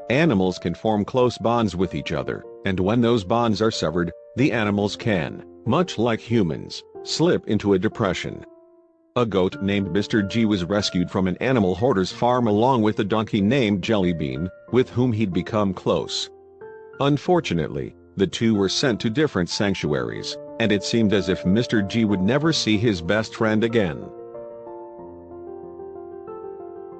Animals can form close bonds with each other, and when those bonds are severed, the animals can, much like humans, slip into a depression. A goat named Mr. G was rescued from an animal hoarder's farm along with a donkey named Jellybean, with whom he'd become close. Unfortunately, the two were sent to different sanctuaries, and it seemed as if Mr. G would never see his best friend again.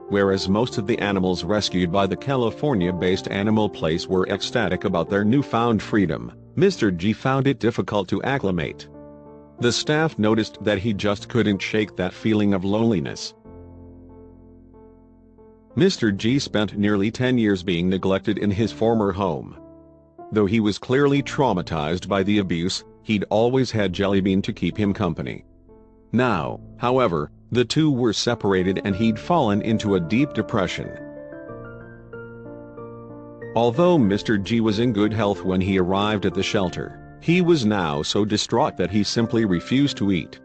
Whereas most of the animals rescued by the California-based animal place were ecstatic about their newfound freedom, Mr. G found it difficult to acclimate. The staff noticed that he just couldn't shake that feeling of loneliness. Mr. G spent nearly 10 years being neglected in his former home. Though he was clearly traumatized by the abuse, he'd always had Jellybean to keep him company. Now, however, the two were separated and he'd fallen into a deep depression. Although Mr. G was in good health when he arrived at the shelter, he was now so distraught that he simply refused to eat.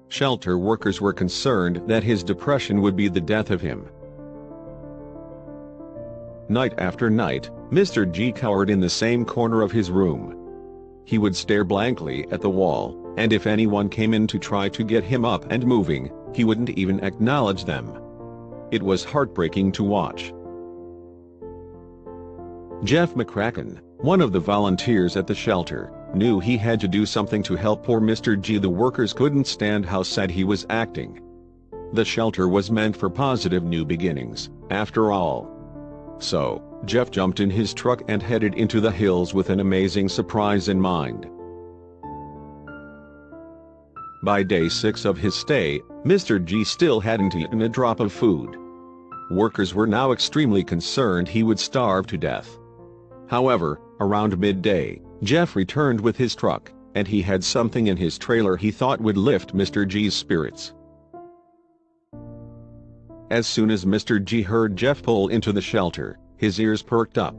Shelter workers were concerned that his depression would be the death of him. Night after night, Mr. G cowered in the same corner of his room. He would stare blankly at the wall, and if anyone came in to try to get him up and moving, he wouldn't even acknowledge them. It was heartbreaking to watch. Jeff McCracken, one of the volunteers at the shelter, knew he had to do something to help poor Mr. G. The workers couldn't stand how sad he was acting. The shelter was meant for positive new beginnings, after all. So, Jeff jumped in his truck and headed into the hills with an amazing surprise in mind. By day 6 of his stay, Mr. G still hadn't eaten a drop of food. Workers were now extremely concerned he would starve to death. However, around midday, Jeff returned with his truck, and he had something in his trailer he thought would lift Mr. G's spirits. As soon as Mr. G heard Jeff pull into the shelter, his ears perked up.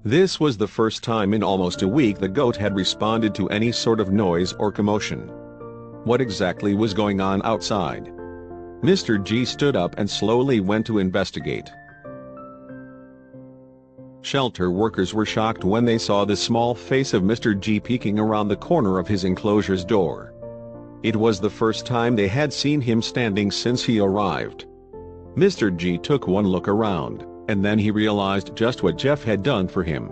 This was the first time in almost a week the goat had responded to any sort of noise or commotion. What exactly was going on outside? Mr. G stood up and slowly went to investigate. Shelter workers were shocked when they saw the small face of Mr. G peeking around the corner of his enclosure's door. It was the first time they had seen him standing since he arrived. Mr. G took one look around, and then he realized just what Jeff had done for him.